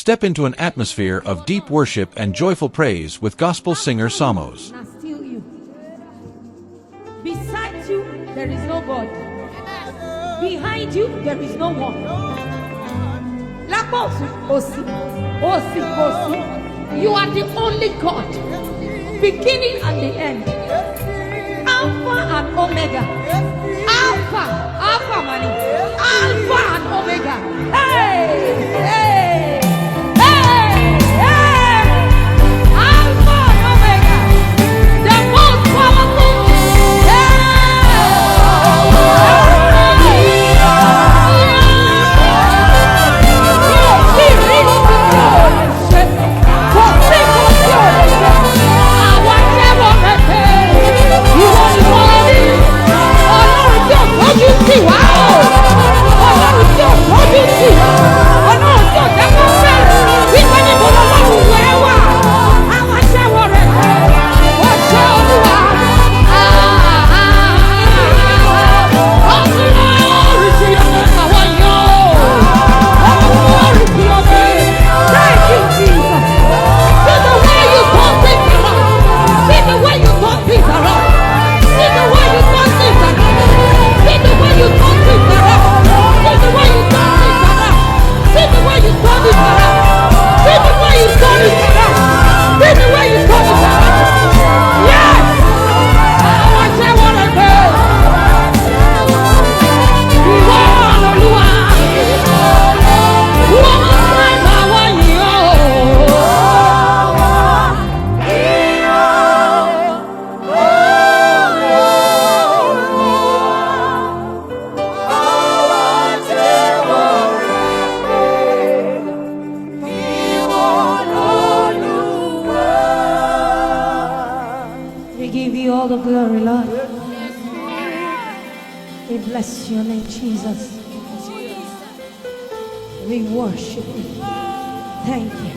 Step into an atmosphere of deep worship and joyful praise with gospel singer Psalmos. Beside you, there is no God. Behind you, there is no one. You are the only God, beginning and the end, Alpha and Omega. Alpha money, Alpha and Omega. Hey, hey, hey, hey, Alpha and Omega, the most powerful. Bless your name, Jesus. We worship you. Thank you.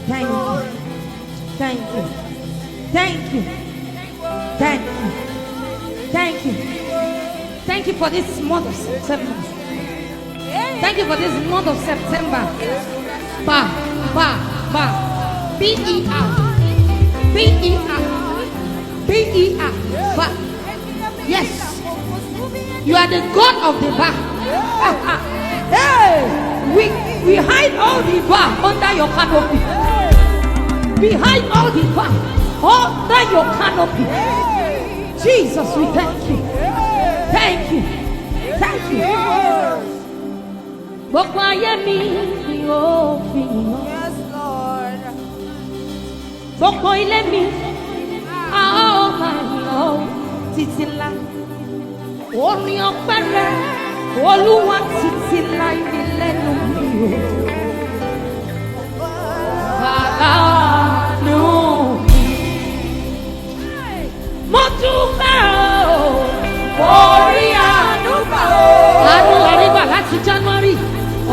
Thank you. Thank you. Thank you. Thank you. Thank you. Thank you for this month of September. Thank you for this month of September. B-E-R. B-E-R. B-E-R. Yes. You are the God of the bar. Hey, we hide all the bar under your canopy. We hide all the bar under your canopy. Jesus, we thank you. Thank you. Thank you. Yes, Lord. Orin ọpẹ́ rẹ̀ Olúwa títí láì ní lẹ́nu mi o. Àánú mi. Mo dúpẹ́ o, orí àánú gbà o. Àánú àrígbà láti January.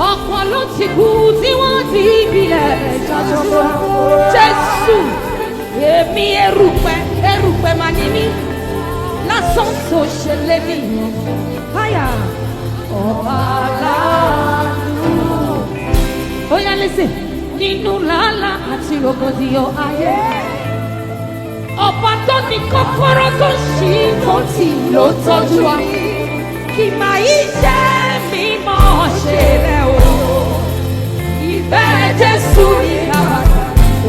Ọ̀pọ̀ ló ti kú tí wọ́n ti bilẹ̀ ṣàjọpọ̀. Jésù, èmi erùpẹ̀ máa ní mí. Lásán tó ṣe lé mi háyà ọba láàánú. Ó yá lẹ́sẹ̀ nínú làálàá àti rògbòdìyàn ayé. Ọba tó ní kọ́kọ́rọ́ tó ṣí tó tì ló tọ́jú wa. Kì máa yí jẹ́ mímọ́ ṣe rẹ̀ o. Ìfẹ́ Jésù ní àbàtà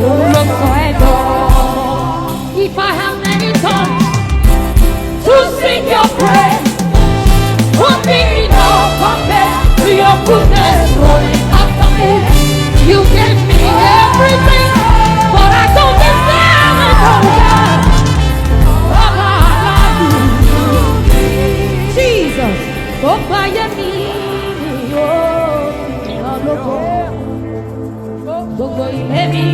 òun ló sọ ẹ́ dọ̀. If I have any tongues to sing your praise, would be enough compared to your goodness rolling after me. You gave me everything, but I don't deserve it, oh God. Jesus, go by me, go by me,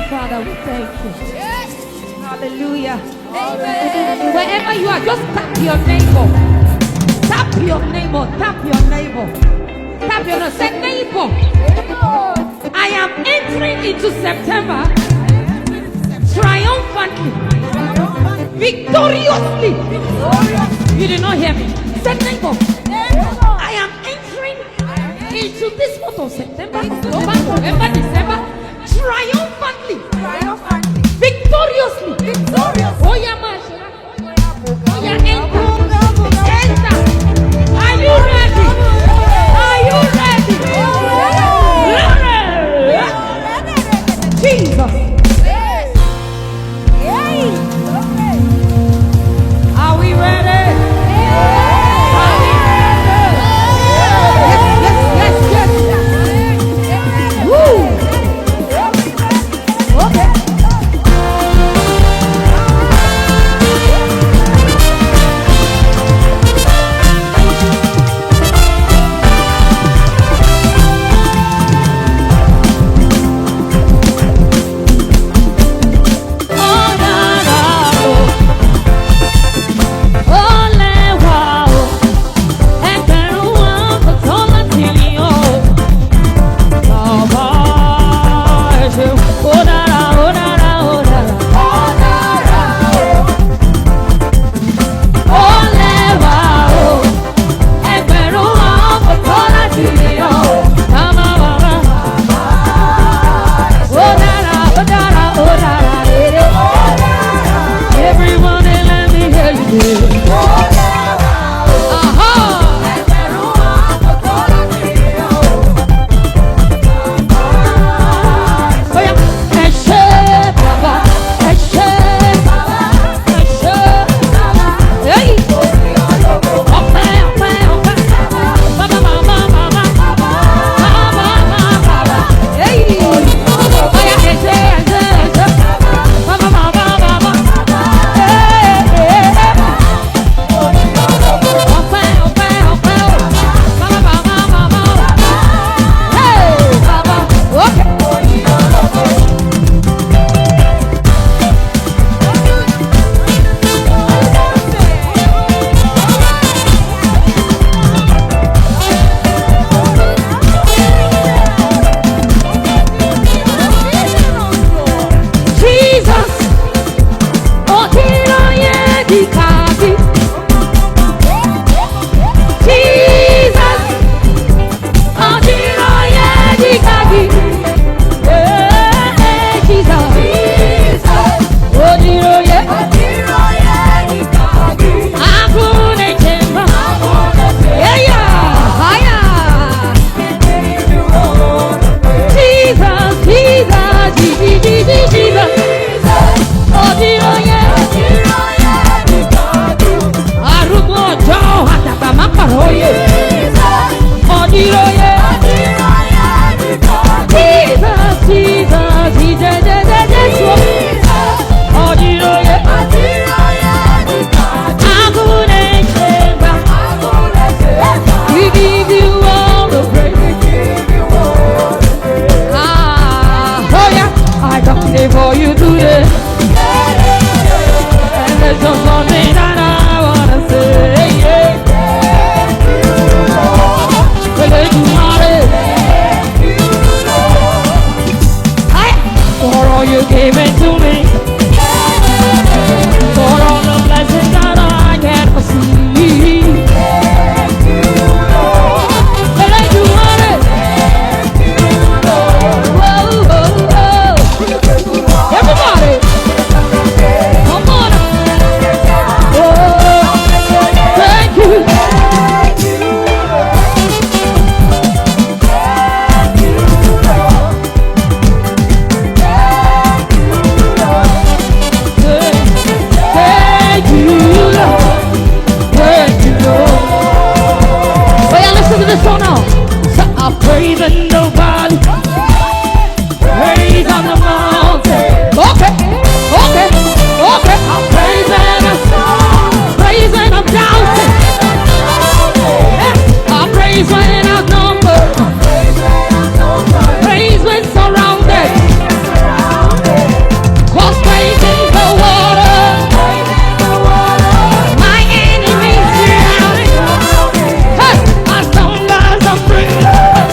Father, we thank you. Hallelujah. Amen. Wherever you are, just tap your neighbor. Tap your neighbor. Tap your neighbor. your nose. Say, neighbor, I am entering into September triumphantly, victoriously. You did not hear me. Say, neighbor, I am entering into this month of September, October, November, December, triumphantly, victoriously. Oh, yeah, man. Oh, yeah, enter. Are you ready? Are you ready? Jesus. Are we ready? Are we ready? Yes. Woo. Okay. For you today, and there's just something that I wanna say. For all you gave it to me, for all the blessings that I cannot see. Everybody, come on. Thank you. Thank you, Lord. Thank you, Lord. Oh yeah, listen to this song now. So I praise in the valley, praise on the mountain. Okay. I'm praising a song, praising I'm dancing. I praise when I'm numbered, praise when surrounded. Cause praise is the water, my enemies drowning. Hey, as long as I'm breathing.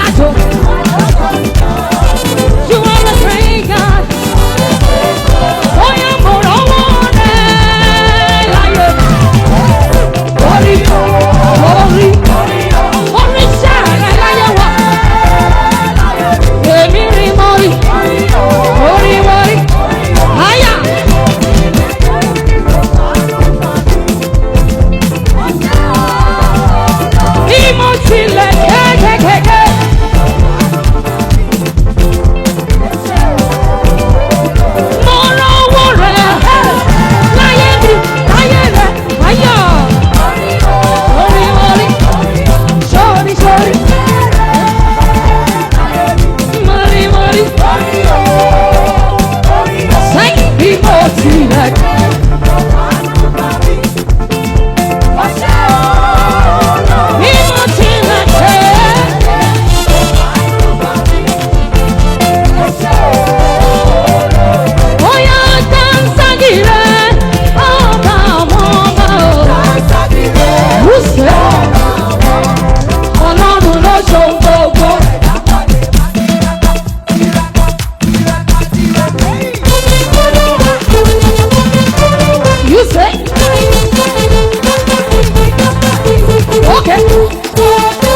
You are the great God. Oh, yeah, more on one day. Glory, glory, glory, shine. Mori, mori, mori, mori. Hiya. Imotile, ke. Moro wore, láyé mi, láyé rẹ̀, hiya. Mori, mori, sorry, sorry. Mori, mori. Say imotile. You say? Okay.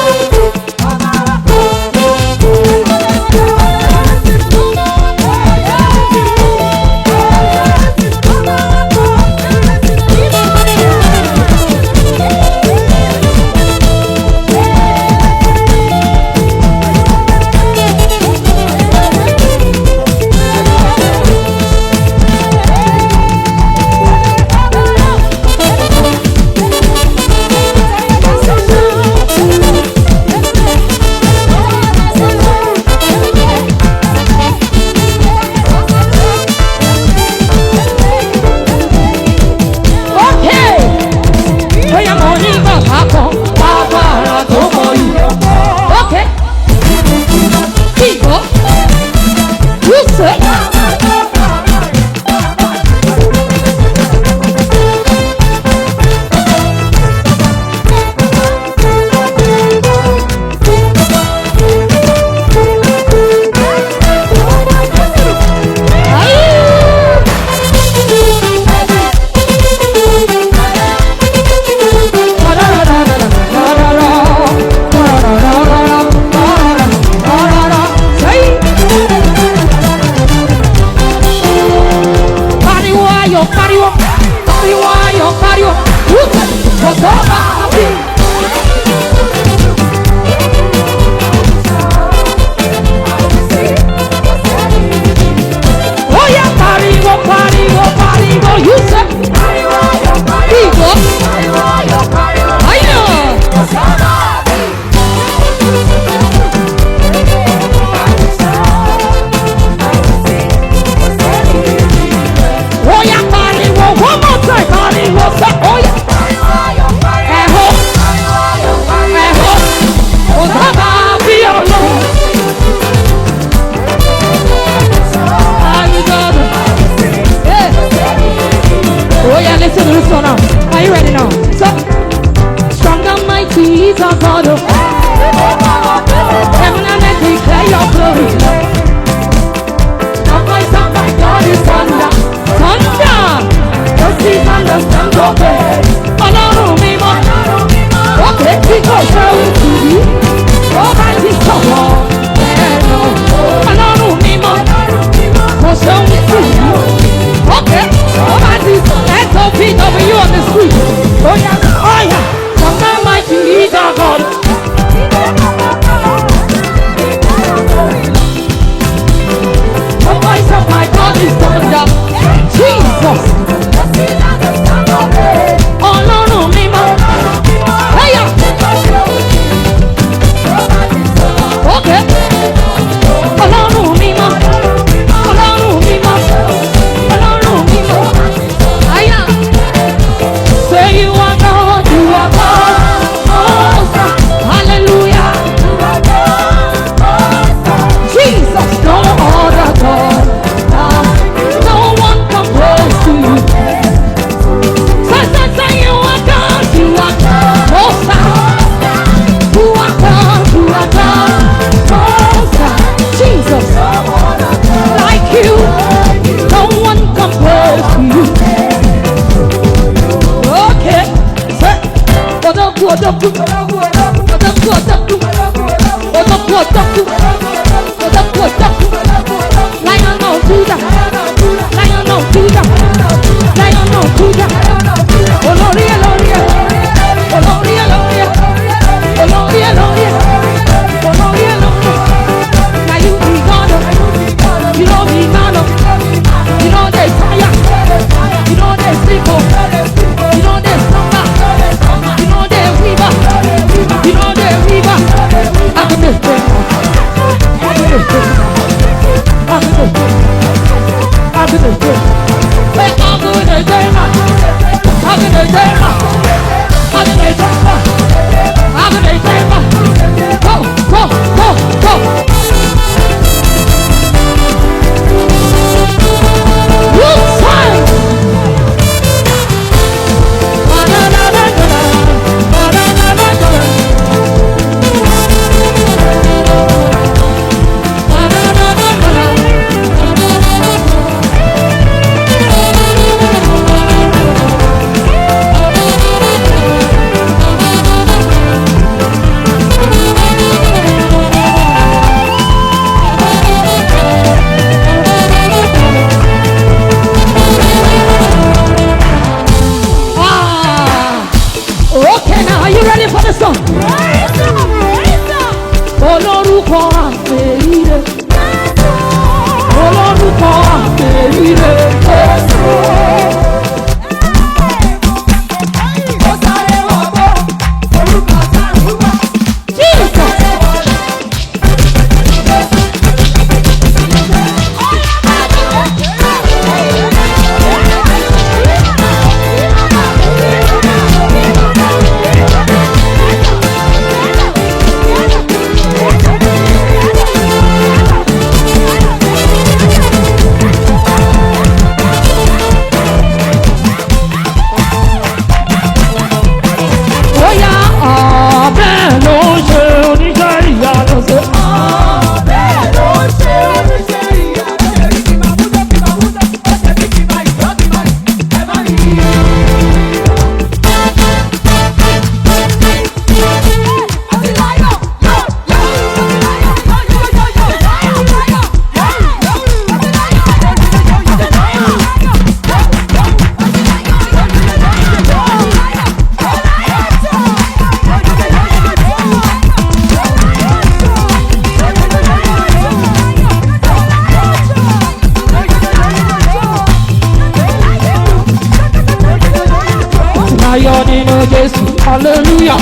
Jésù, hallelujah.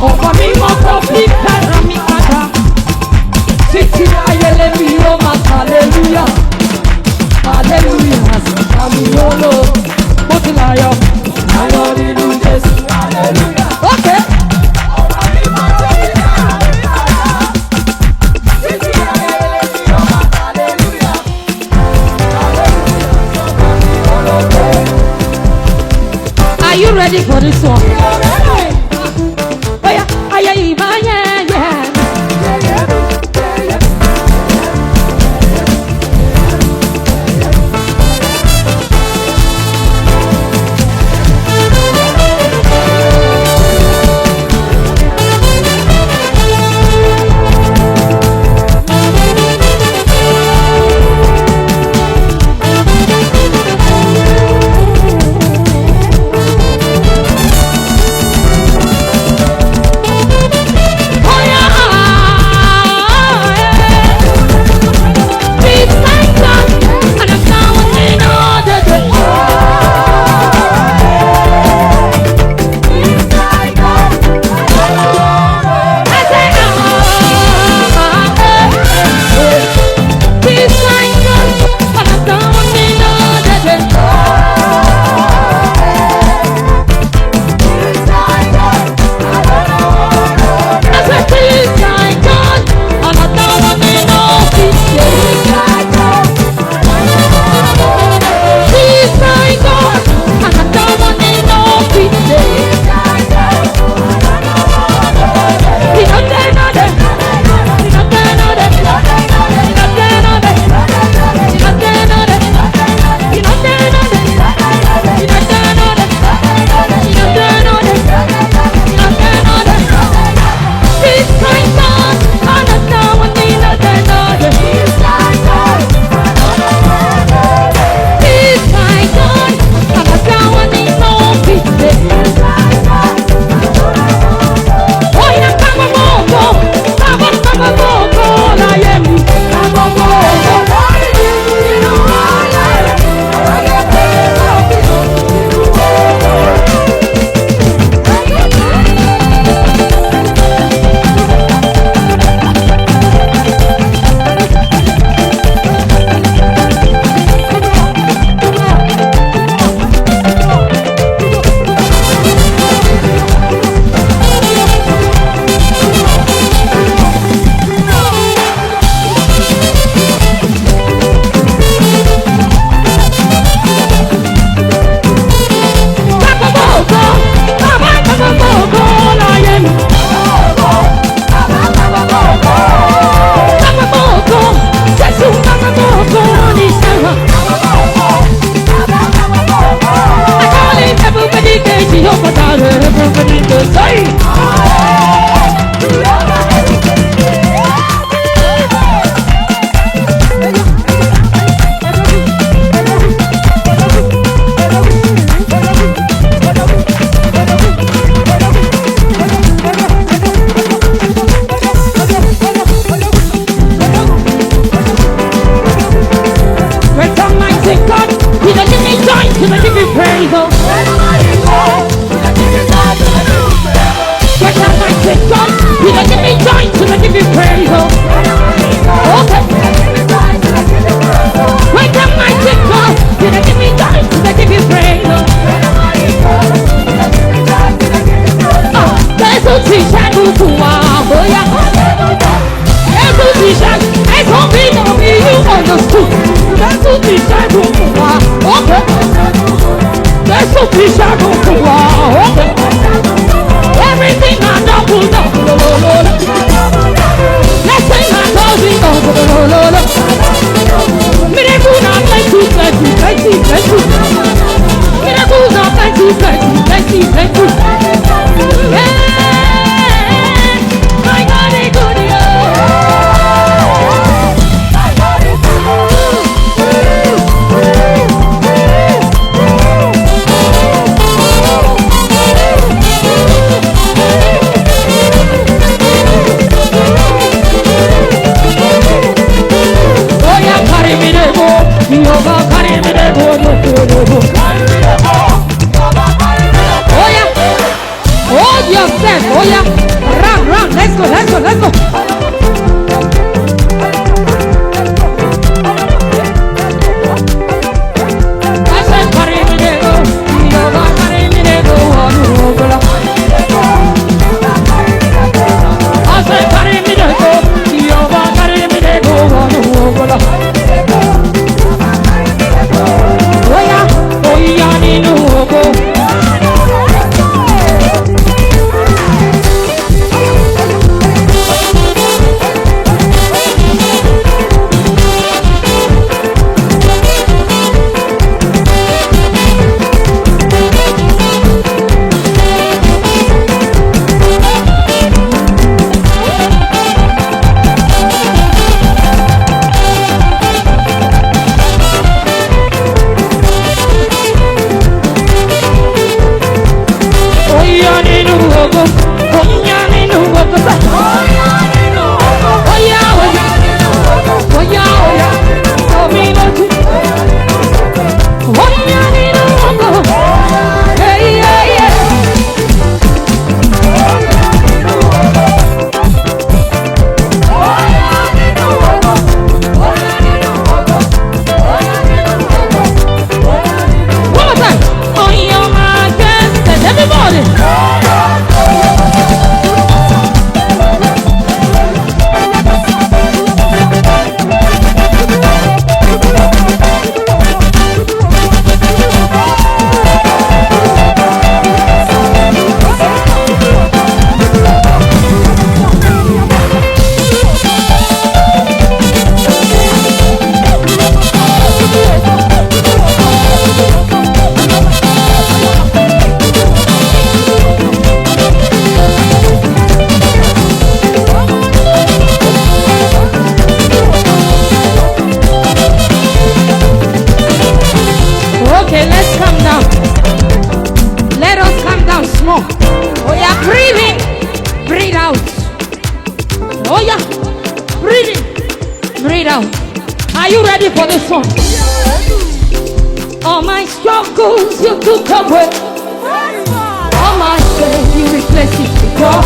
Ọ̀pọ̀ mímọ́ tó fi fẹ́ràn mi padà. Títí ayẹlẹ mi ó máa hallelujah. Hallelujah, àṣà mi yóò lò. Mo ti láyọ̀. Ayọ̀ nínú Jésù, hallelujah. Okay. Ọ̀pọ̀ mímọ́ tó fi fẹ́ràn mi padà. Títí ayẹlẹ mi ó máa hallelujah. Are you ready for this one? Oh yeah, are you even? Yeah. Everything I double, let's sing my miracles are plenty, plenty, plenty, plenty. Miracles are plenty, plenty, plenty, plenty. Yeah, my God is good, my God is good. Oh yeah, breathe in, breathe out. Are you ready for this one? All my struggles you took away. All my pain you replace it with joy.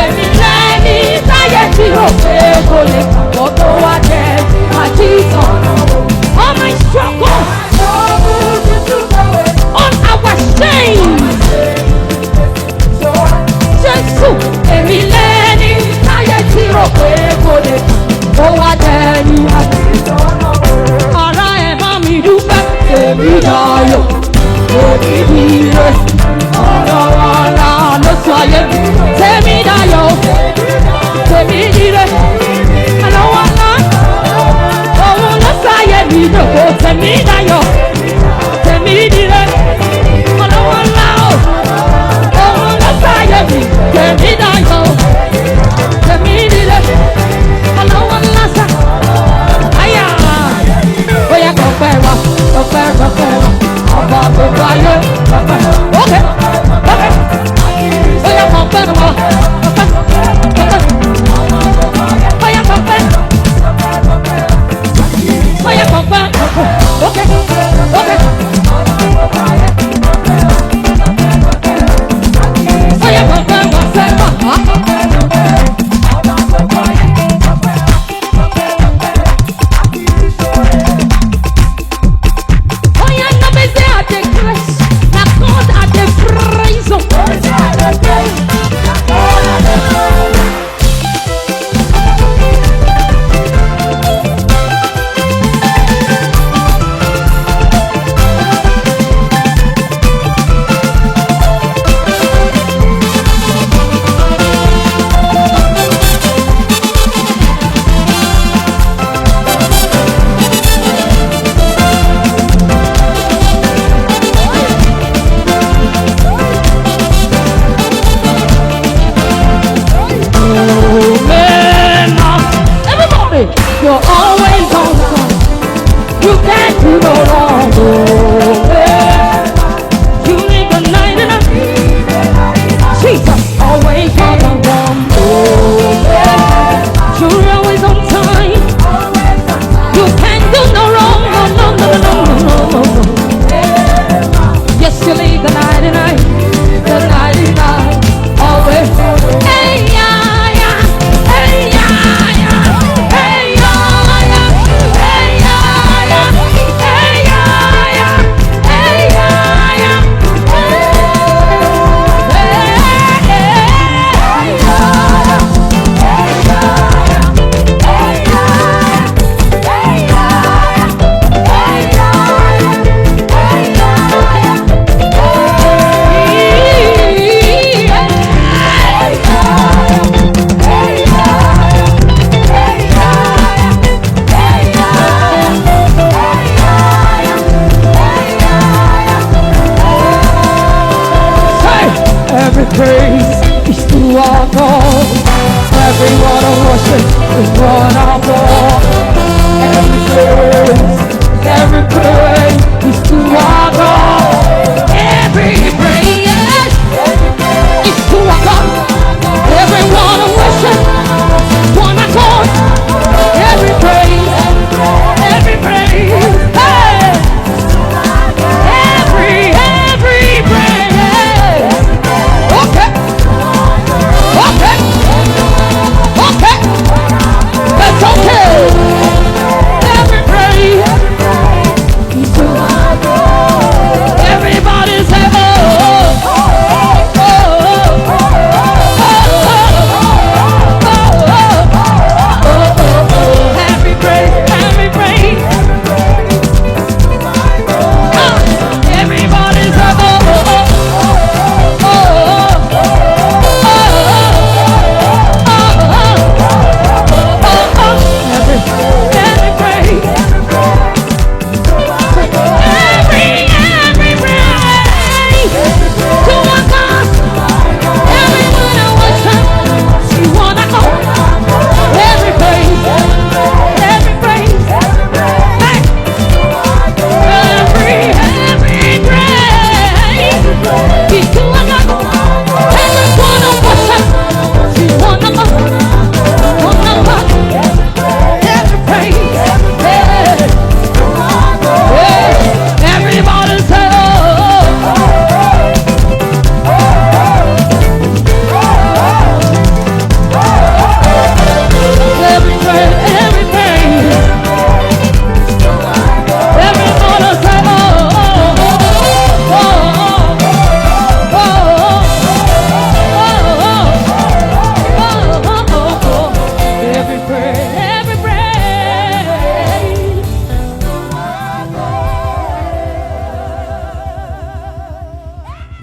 Èmi lẹ́ni táyé tí ó pé kò lè kàwọ́ tó wá jẹ́ àti ìtàn. All my struggles on our shame. Jésù, èmi lẹ́ni táyé tí ó pé kò lè kàwọ́ tó wá jẹ́ àti ìtàn. Ara ẹ̀ bá mi dúpẹ́, èmi dayọ̀, èmi dire. Ọ̀rọ̀ ara ló sọ ayé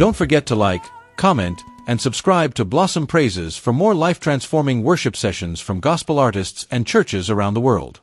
Don't forget to like, comment, and subscribe to Blossom Praises for more life-transforming worship sessions from gospel artists and churches around the world.